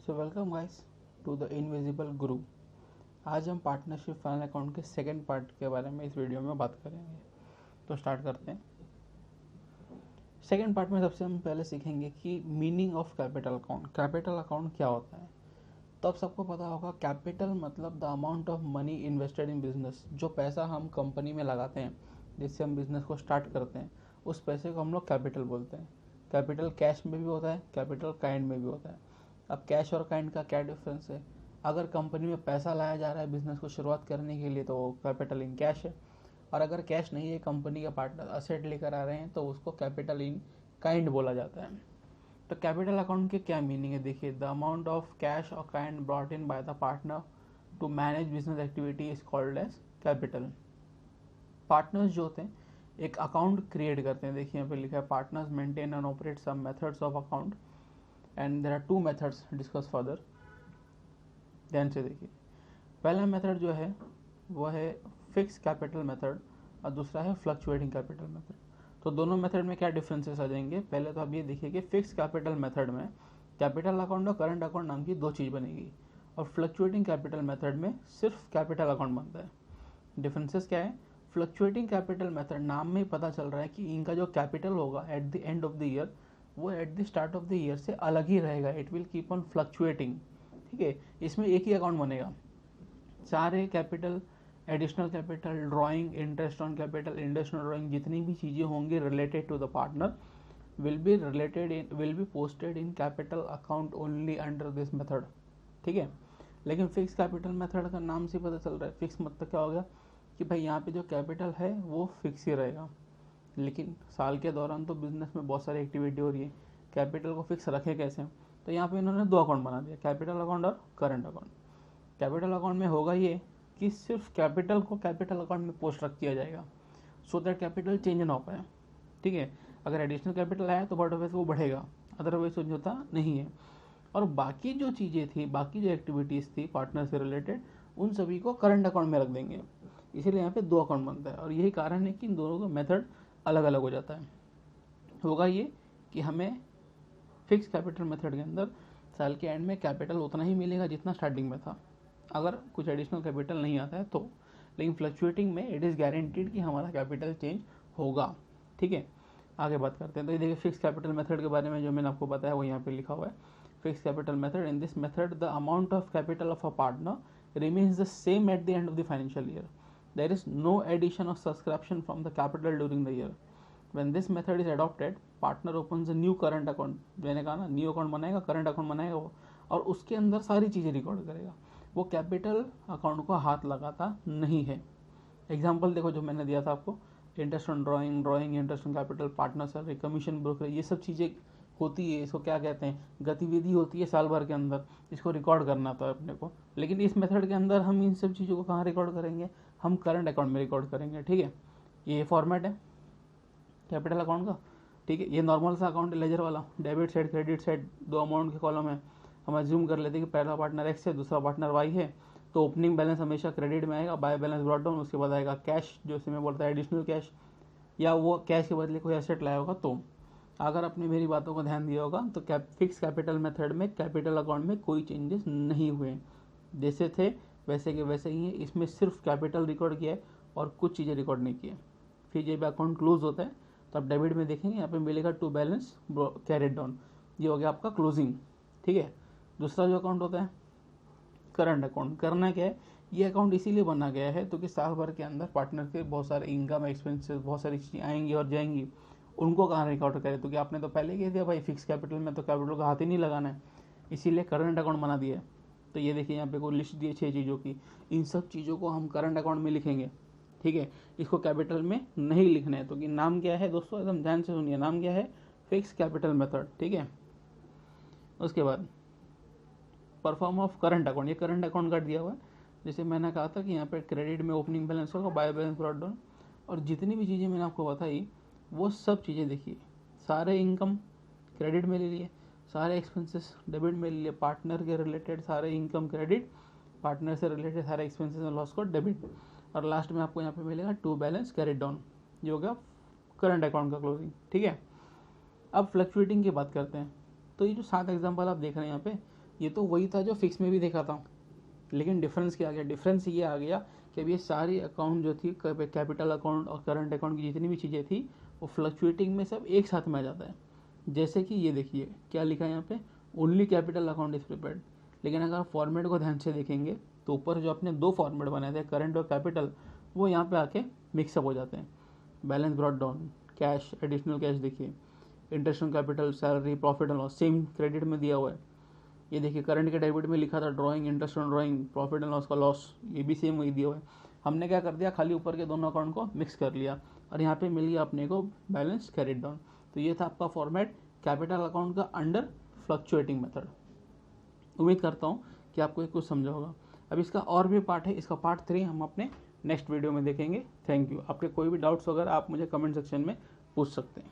So welcome guys to the invisible Guru. आज हम partnership final account के सेकंड पार्ट के बारे में इस वीडियो में बात करेंगे। तो स्टार्ट करते हैं। सेकंड पार्ट में सबसे हम पहले सीखेंगे कि meaning of capital account. Capital account क्या होता है? तो अब सबको पता होगा, कैपिटल मतलब the amount of money invested in business. जो पैसा हम कंपनी में लगाते हैं जिससे हम बिजनेस को स्टार्ट करते हैं, उस पैसे को हम लोग कैपिटल बोलते हैं। कैपिटल कैश में भी होता है, कैपिटल काइंड में भी होता है। अब कैश और काइंड का क्या डिफरेंस है? अगर कंपनी में पैसा लाया जा रहा है बिजनेस को शुरुआत करने के लिए तो वो कैपिटल इन कैश है, और अगर कैश नहीं है, कंपनी के पार्टनर असेट लेकर आ रहे हैं, तो उसको कैपिटल इन काइंड बोला जाता है। तो कैपिटल अकाउंट के क्या मीनिंग है? देखिए, द अमाउंट ऑफ कैश और kind brought in by the partner to manage business activity is called as capital. Partners जो होते हैं एक अकाउंट क्रिएट करते हैं। देखिए यहाँ पे लिखा है, partners maintain and operate some methods of account and there are two methods discuss further. ध्यान से देखिए, पहला मेथड जो है वो है फिक्स कैपिटल मेथड और दूसरा है फ्लक्चुएटिंग कैपिटल मेथड। तो दोनों मेथड में क्या डिफरेंसेस आ जाएंगे? पहले तो आप ये देखिए कि फिक्स कैपिटल मेथड में कैपिटल अकाउंट और करंट अकाउंट नाम की दो चीज़ बनेगी, और फ्लक्चुएटिंग कैपिटल मेथड में सिर्फ कैपिटल अकाउंट बनता है। डिफरेंसेस क्या है? फ्लक्चुएटिंग कैपिटल मेथड नाम में ही पता चल रहा है कि इनका जो कैपिटल होगा at the end of the year, वो at the start of the year से अलग ही रहेगा। It will keep on fluctuating. ठीक है, इसमें एक ही अकाउंट बनेगा। सारे capital, additional capital, drawing, interest on capital, interest on drawing, जितनी भी चीज़ें होंगी related to the partner will be posted in capital account only under this method. ठीक है, लेकिन फिक्स कैपिटल मेथड का नाम से पता चल रहा है। फिक्स मतलब क्या हो गया कि भाई यहाँ पे जो कैपिटल है वो फिक्स ही रहेगा, लेकिन साल के दौरान तो बिजनेस में बहुत सारी एक्टिविटी हो रही है, कैपिटल को फिक्स रखे कैसे? तो यहाँ पे इन्होंने दो अकाउंट बना दिया, कैपिटल अकाउंट और करंट अकाउंट। कैपिटल अकाउंट में होगा ये कि सिर्फ कैपिटल को कैपिटल अकाउंट में पोस्ट रख किया जाएगा, सो दैट कैपिटल चेंज ना हो पाए। ठीक है, अगर एडिशनल कैपिटल आया तो बट वो बढ़ेगा, अदरवाइज कुछ होता नहीं है। और बाकी जो चीज़ें थी, बाकी जो एक्टिविटीज़ थी पार्टनर से रिलेटेड, उन सभी को करंट अकाउंट में रख देंगे। इसीलिए यहाँ पे दो अकाउंट बनता है, और यही कारण है कि इन दोनों का मेथड अलग अलग हो जाता है। होगा ये कि हमें फिक्स कैपिटल मेथड के अंदर साल के एंड में कैपिटल उतना ही मिलेगा जितना स्टार्टिंग में था, अगर कुछ एडिशनल कैपिटल नहीं आता है तो। लेकिन फ्लक्चुएटिंग में इट इज़ गारंटीड कि हमारा कैपिटल चेंज होगा। ठीक है, आगे बात करते हैं। तो ये देखिए, फिक्स कैपिटल मेथड के बारे में जो मैंने आपको बताया वो यहाँ पे लिखा हुआ है। Fix capital method, in this method the amount of capital of a partner remains the same at the end of the financial year. There is no addition or subtraction from the capital during the year. When this method is adopted, partner opens a new current account. मैंने कहा ना, new account बनाएगा, current account बनाएगा वो, और उसके अंदर सारी चीज़ें रिकॉर्ड करेगा। वो कैपिटल अकाउंट को हाथ लगाता नहीं है। एग्जाम्पल देखो जो मैंने दिया था आपको, interest on drawing interest on capital, partner salary, commission, broker, ये सब चीज़ें होती है। इसको क्या कहते हैं? गतिविधि होती है साल भर के अंदर, इसको रिकॉर्ड करना था अपने को। लेकिन इस मेथड के अंदर हम इन सब चीज़ों को कहाँ रिकॉर्ड करेंगे? हम करंट अकाउंट में रिकॉर्ड करेंगे। ठीक है, ये फॉर्मेट है कैपिटल अकाउंट का। ठीक है, ये नॉर्मल सा अकाउंट है, लेजर वाला, डेबिट साइड क्रेडिट साइड, दो अमाउंट के कॉलम है। हम अज्यूम कर लेते हैं कि पहला पार्टनर एक्स है, दूसरा पार्टनर वाई है, तो ओपनिंग बैलेंस हमेशा क्रेडिट में आएगा, बाय बैलेंस ब्रॉट डाउन, उसके बाद आएगा कैश, जो इसमें बोलता है एडिशनल कैश, या वो कैश के बदले कोई एसेट लाया होगा। तो अगर आपने मेरी बातों को ध्यान दिया होगा तो फिक्स कैपिटल मेथड में कैपिटल अकाउंट में कोई चेंजेस नहीं हुए, जैसे थे वैसे के वैसे ही है। इसमें सिर्फ कैपिटल रिकॉर्ड किया है और कुछ चीज़ें रिकॉर्ड नहीं की है। फिर जब अकाउंट क्लोज होता है तो आप डेबिट में देखेंगे, यहाँ पे मिलेगा टू बैलेंस कैरिड डाउन, ये हो गया आपका क्लोजिंग। ठीक है, दूसरा जो अकाउंट होता है करंट अकाउंट, करना क्या है? ये अकाउंट इसीलिए बना गया है तो कि साल भर के अंदर पार्टनर के बहुत सारे इनकम, एक्सपेंसेस, बहुत सारी चीज़ें आएंगी और जाएंगी, उनको कहाँ रिकॉर्ड करें? तो कि आपने तो पहले कह दिया भाई फिक्स कैपिटल में तो कैपिटल का हाथ ही नहीं लगाना है, इसीलिए करंट अकाउंट बना दिया है। तो ये देखिए यहाँ पे कोई लिस्ट दी है 6 चीज़ों की, इन सब चीज़ों को हम करंट अकाउंट में लिखेंगे। ठीक है, इसको कैपिटल में नहीं लिखना है। तो कि नाम क्या है दोस्तों, एकदम ध्यान से सुनिए, नाम क्या है? Fix capital method. ठीक है, उसके बाद परफॉर्म ऑफ करंट अकाउंट, ये करंट अकाउंट का दिया हुआ है। जैसे मैंने कहा था कि यहाँ पे क्रेडिट में ओपनिंग बैलेंस होगा, बाय बैलेंस ब्रॉट डाउन, और जितनी भी चीज़ें मैंने आपको बताई वो सब चीज़ें देखिए, सारे इनकम क्रेडिट में ले लिए, सारे एक्सपेंसेस डेबिट में ले लिए, पार्टनर के रिलेटेड सारे इनकम क्रेडिट, पार्टनर से रिलेटेड सारे एक्सपेंसेस और लॉस को डेबिट, और लास्ट में आपको यहाँ पे मिलेगा टू बैलेंस कैरिड डाउन, जो हो गया करंट अकाउंट का क्लोजिंग। ठीक है, अब फ्लक्चुएटिंग की बात करते हैं। तो ये जो 7 एग्जाम्पल आप देख रहे हैं यहाँ पे, ये तो वही था जो फिक्स में भी देखा था, लेकिन डिफरेंस क्या आ गया, डिफरेंस ये आ गया कि अब ये सारी अकाउंट जो थी, कैपिटल अकाउंट और करंट अकाउंट की जितनी भी चीज़ें थी वो फ्लक्चुएटिंग में सब एक साथ में आ जाता है। जैसे कि ये देखिए क्या लिखा है यहाँ पे, only capital account is prepared. लेकिन अगर आप फॉर्मेट को ध्यान से देखेंगे तो ऊपर जो आपने दो फॉर्मेट बनाए थे करंट और कैपिटल, वो यहाँ पे आके मिक्सअप हो जाते हैं। Balance brought down, cash, additional cash देखिए, interest on capital, salary, profit and loss same credit में दिया हुआ है। ये देखिए करंट के डेबिट में लिखा था drawing, interest on drawing, profit and loss का लॉस, ये भी सेम वही दिया हुआ है। हमने क्या कर दिया, खाली ऊपर के दोनों अकाउंट को मिक्स कर लिया और यहाँ पे मिल गया अपने को बैलेंस कैरिड डाउन। तो ये था आपका फॉर्मेट कैपिटल अकाउंट का अंडर फ्लक्चुएटिंग मेथड। उम्मीद करता हूँ कि आपको ये कुछ समझा होगा। अब इसका और भी पार्ट है, इसका पार्ट 3 हम अपने नेक्स्ट वीडियो में देखेंगे। Thank you. आपके कोई भी डाउट्स वगैरह आप मुझे कमेंट सेक्शन में पूछ सकते हैं।